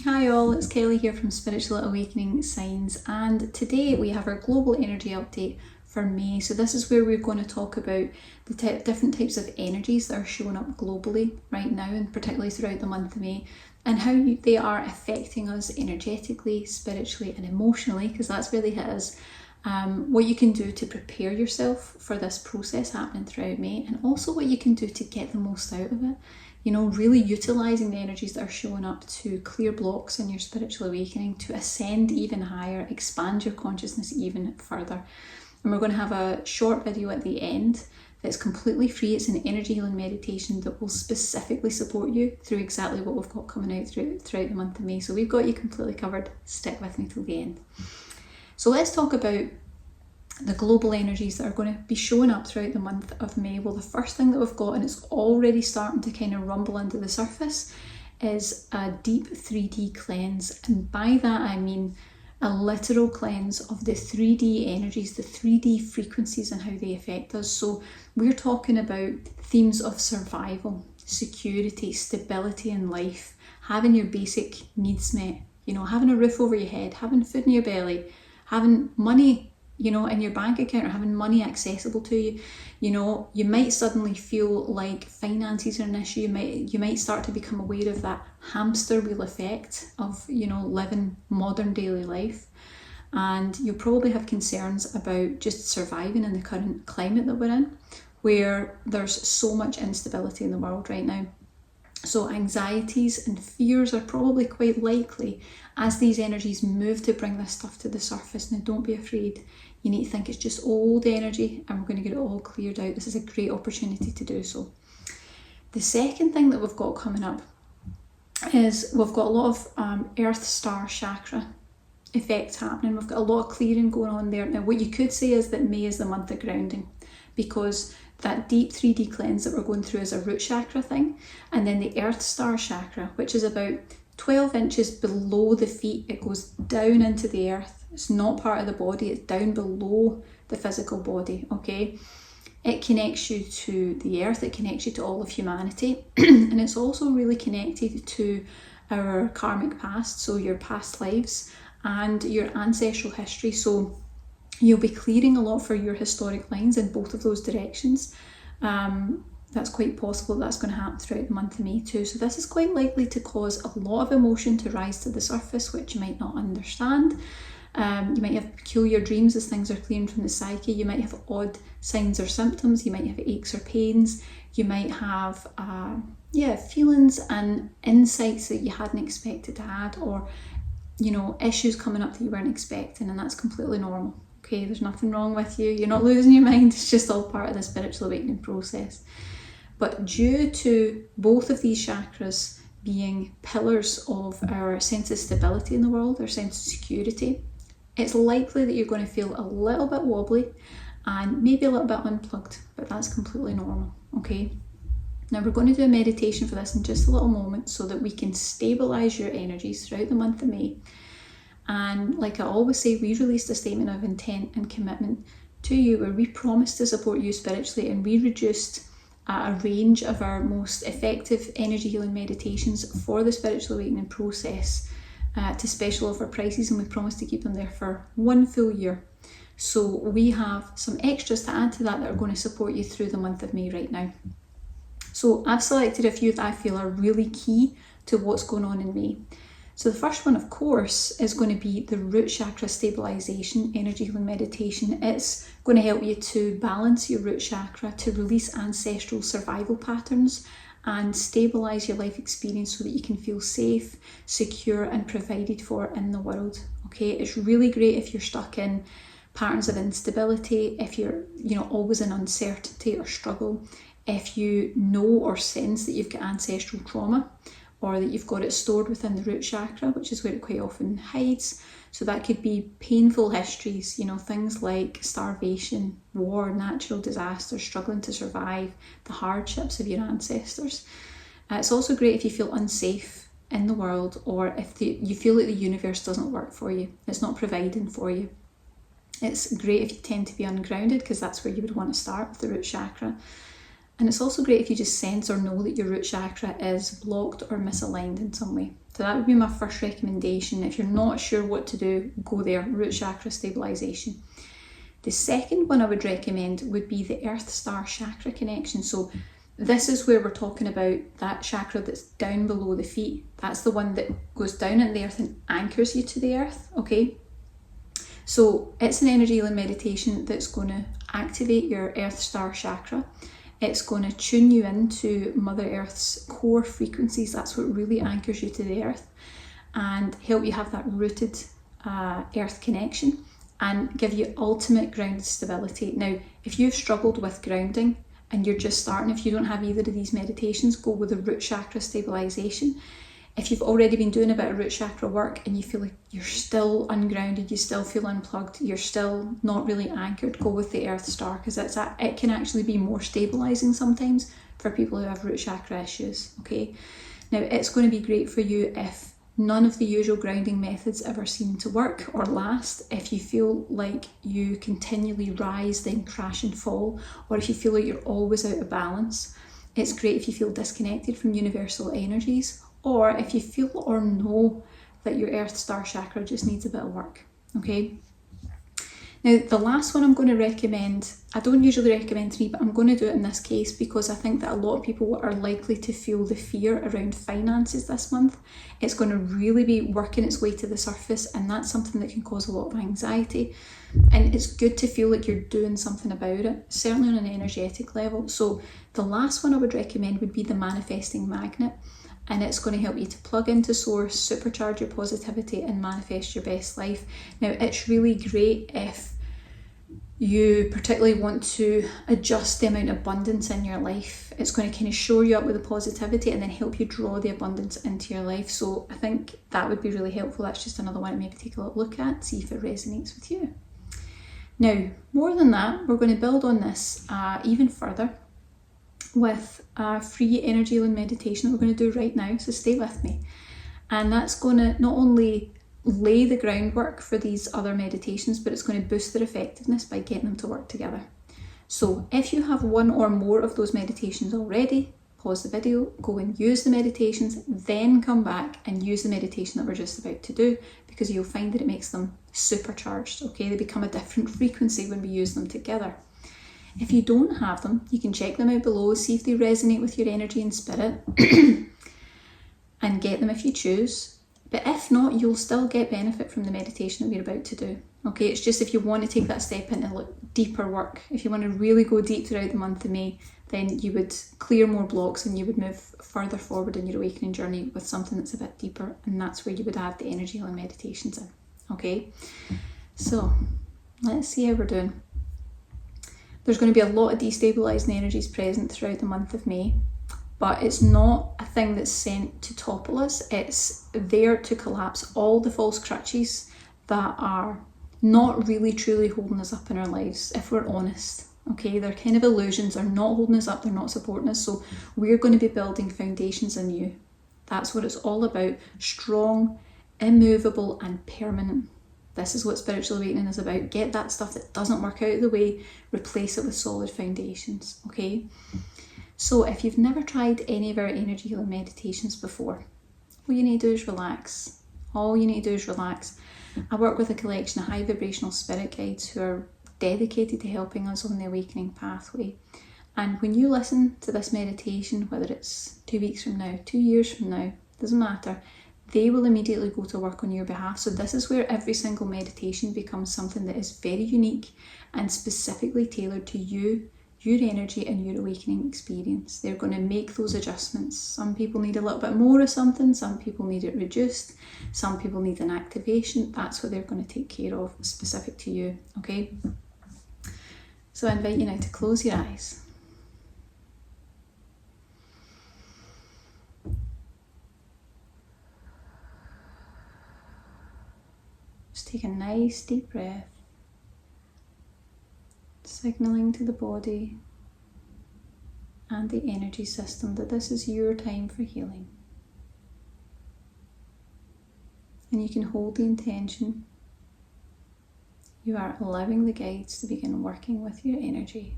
Hi all, it's Kelly here from Spiritual Awakening Signs, and today we have our global energy update for May. So this is where we're going to talk about the different types of energies that are showing up globally right now, and particularly throughout the month of May, and how they are affecting us energetically, spiritually and emotionally, because that's really it is. What you can do to prepare yourself for this process happening throughout May, and also what you can do to get the most out of it. You know, really utilising the energies that are showing up to clear blocks in your spiritual awakening, to ascend even higher, expand your consciousness even further. And we're going to have a short video at the end that's completely free. It's an energy healing meditation that will specifically support you through exactly what we've got coming out throughout the month of May. So we've got you completely covered. Stick with me till the end. So let's talk about the global energies that are going to be showing up throughout the month of May. Well, the first thing that we've got, and it's already starting to kind of rumble under the surface, is a deep 3D cleanse. And by that I mean a literal cleanse of the 3D energies, the 3D frequencies and how they affect us. So we're talking about themes of survival, security, stability in life, having your basic needs met, you know, having a roof over your head, having food in your belly, having money, you know, in your bank account, or having money accessible to you. You know, you might suddenly feel like finances are an issue. You might start to become aware of that hamster wheel effect of, you know, living modern daily life. And you'll probably have concerns about just surviving in the current climate that we're in, where there's so much instability in the world right now. So anxieties and fears are probably quite likely as these energies move to bring this stuff to the surface. Now, don't be afraid. You need to think it's just old energy and we're going to get it all cleared out. This is a great opportunity to do so. The second thing that we've got coming up is we've got a lot of Earth Star Chakra effects happening. We've got a lot of clearing going on there. Now, what you could say is that May is the month of grounding, because that deep 3D cleanse that we're going through is a root chakra thing. And then the Earth Star Chakra, which is about 12 inches below the feet, it goes down into the earth. It's not part of the body, it's down below the physical body, okay? It connects you to the earth, it connects you to all of humanity, and it's also really connected to our karmic past, so your past lives and your ancestral history. So you'll be clearing a lot for your historic lines in both of those directions. That's quite possible that's going to happen throughout the month of May too. So this is quite likely to cause a lot of emotion to rise to the surface, which you might not understand. You might have peculiar dreams as things are clearing from the psyche. You might have odd signs or symptoms. You might have aches or pains. You might have feelings and insights that you hadn't expected to have, or, you know, issues coming up that you weren't expecting, and that's completely normal. Okay, there's nothing wrong with you. You're not losing your mind. It's just all part of the spiritual awakening process. But due to both of these chakras being pillars of our sense of stability in the world, our sense of security, it's likely that you're going to feel a little bit wobbly and maybe a little bit unplugged, but that's completely normal, okay? Now we're going to do a meditation for this in just a little moment so that we can stabilize your energies throughout the month of May. And like I always say, we released a statement of intent and commitment to you where we promised to support you spiritually, and we reduced a range of our most effective energy healing meditations for the spiritual awakening process to special offer prices, and we promised to keep them there for 1 full year. So we have some extras to add to that are going to support you through the month of May right now. So I've selected a few that I feel are really key to what's going on in May. So the first one, of course, is going to be the Root Chakra Stabilization Energy Healing Meditation. It's going to help you to balance your root chakra, to release ancestral survival patterns and stabilize your life experience so that you can feel safe, secure and provided for in the world. Okay, it's really great if you're stuck in patterns of instability, if you're, you know, always in uncertainty or struggle, if you know or sense that you've got ancestral trauma, or that you've got it stored within the root chakra, which is where it quite often hides. So that could be painful histories, you know, things like starvation, war, natural disasters, struggling to survive, the hardships of your ancestors. It's also great if you feel unsafe in the world, or if you feel like the universe doesn't work for you, it's not providing for you. It's great if you tend to be ungrounded, because that's where you would want to start with the root chakra. And it's also great if you just sense or know that your root chakra is blocked or misaligned in some way. So that would be my first recommendation. If you're not sure what to do, go there, root chakra stabilization. The second one I would recommend would be the Earth Star chakra connection. So this is where we're talking about that chakra that's down below the feet. That's the one that goes down into the earth and anchors you to the earth, okay? So it's an energy healing meditation that's going to activate your Earth Star chakra. It's going to tune you into Mother Earth's core frequencies. That's what really anchors you to the earth and help you have that rooted earth connection and give you ultimate grounded stability. Now, if you've struggled with grounding and you're just starting, if you don't have either of these meditations, go with the root chakra stabilization. If you've already been doing a bit of root chakra work and you feel like you're still ungrounded, you still feel unplugged, you're still not really anchored, go with the Earth Star, because it can actually be more stabilizing sometimes for people who have root chakra issues, okay? Now, it's going to be great for you if none of the usual grounding methods ever seem to work or last, if you feel like you continually rise, then crash and fall, or if you feel like you're always out of balance. It's great if you feel disconnected from universal energies, or if you feel or know that your Earth Star chakra just needs a bit of work, okay? Now, the last one I'm going to recommend, I don't usually recommend 3, but I'm going to do it in this case because I think that a lot of people are likely to feel the fear around finances this month. It's going to really be working its way to the surface, and that's something that can cause a lot of anxiety. And it's good to feel like you're doing something about it, certainly on an energetic level. So the last one I would recommend would be the manifesting magnet. And it's going to help you to plug into source, supercharge your positivity and manifest your best life. Now, it's really great if you particularly want to adjust the amount of abundance in your life. It's going to kind of show you up with the positivity and then help you draw the abundance into your life. So I think that would be really helpful. That's just another one to maybe take a little look at, see if it resonates with you. Now, more than that, we're going to build on this even further with a free energy healing meditation that we're going to do right now, so stay with me. And that's going to not only lay the groundwork for these other meditations, but it's going to boost their effectiveness by getting them to work together. So if you have one or more of those meditations already, pause the video, go and use the meditations, then come back and use the meditation that we're just about to do, because you'll find that it makes them supercharged, okay? They become a different frequency when we use them together. If you don't have them, you can check them out below, see if they resonate with your energy and spirit, and get them if you choose. But if not, you'll still get benefit from the meditation that we're about to do. Okay, it's just if you want to take that step into deeper work, if you want to really go deep throughout the month of May, then you would clear more blocks and you would move further forward in your awakening journey with something that's a bit deeper, and that's where you would have the energy healing meditations in. Okay, so let's see how we're doing. There's going to be a lot of destabilising energies present throughout the month of May, but it's not a thing that's sent to topple us. It's there to collapse all the false crutches that are not really truly holding us up in our lives, if we're honest. Okay, they're kind of illusions, they're not holding us up, they're not supporting us, so we're going to be building foundations anew. That's what it's all about, strong, immovable and permanent. This is what spiritual awakening is about. Get that stuff that doesn't work out of the way, replace it with solid foundations, okay? So if you've never tried any of our energy healing meditations before, all you need to do is relax. All you need to do is relax. I work with a collection of high vibrational spirit guides who are dedicated to helping us on the awakening pathway. And when you listen to this meditation, whether it's 2 weeks from now, 2 years from now, doesn't matter, they will immediately go to work on your behalf. So this is where every single meditation becomes something that is very unique and specifically tailored to you, your energy and your awakening experience. They're going to make those adjustments. Some people need a little bit more of something, some people need it reduced, some people need an activation. That's what they're going to take care of, specific to you, okay? So I invite you now to close your eyes. Just take a nice deep breath, signaling to the body and the energy system that this is your time for healing. And you can hold the intention. You are allowing the guides to begin working with your energy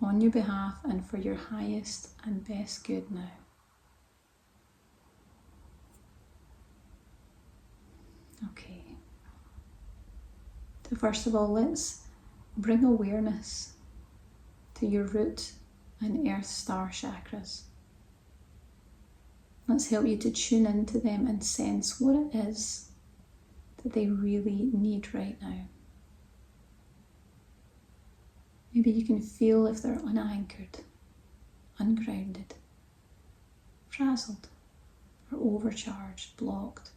on your behalf and for your highest and best good now. Okay. So first of all, let's bring awareness to your root and earth star chakras. Let's help you to tune into them and sense what it is that they really need right now. Maybe you can feel if they're unanchored, ungrounded, frazzled, or overcharged, blocked.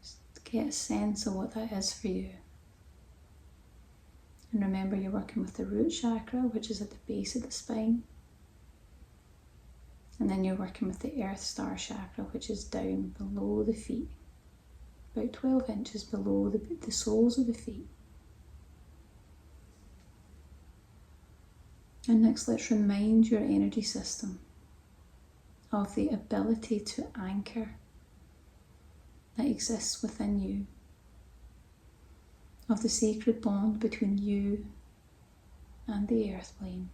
Just get a sense of what that is for you. And remember, you're working with the root chakra, which is at the base of the spine. And then you're working with the earth star chakra, which is down below the feet, about 12 inches below the soles of the feet. And next, let's remind your energy system of the ability to anchor that exists within you, of the sacred bond between you and the earth plane.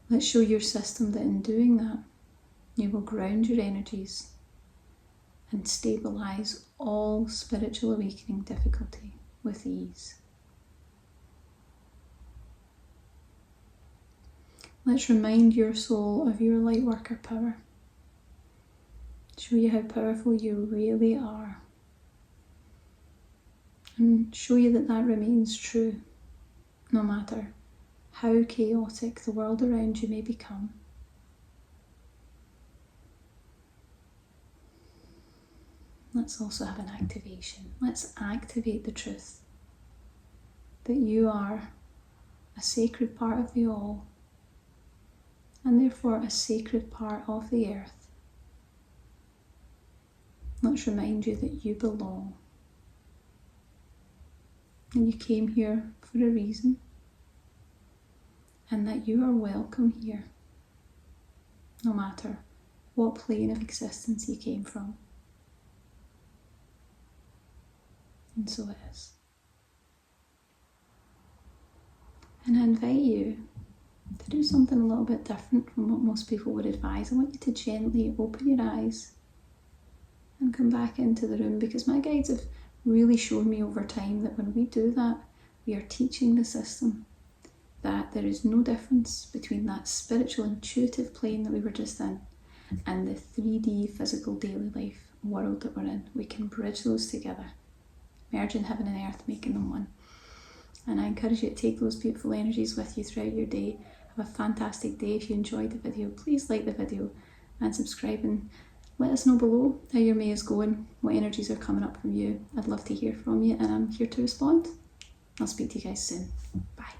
Let's show your system that in doing that, you will ground your energies and stabilize all spiritual awakening difficulty with ease. Let's remind your soul of your light worker power. Show you how powerful you really are. And show you that that remains true, no matter how chaotic the world around you may become. Let's also have an activation. Let's activate the truth that you are a sacred part of the all, and therefore a sacred part of the earth. Let's remind you that you belong. And you came here for a reason, and that you are welcome here, no matter what plane of existence you came from. And so it is. And I invite you to do something a little bit different from what most people would advise. I want you to gently open your eyes and come back into the room, because my guides have really shown me over time that when we do that, we are teaching the system that there is no difference between that spiritual intuitive plane that we were just in and the 3D physical daily life world that we're in. We can bridge those together, merging heaven and earth, making them one. And I encourage you to take those beautiful energies with you throughout your day. Have a fantastic day. If you enjoyed the video, please like the video and subscribe, and let us know below how your May is going, what energies are coming up from you. I'd love to hear from you, and I'm here to respond. I'll speak to you guys soon. Bye.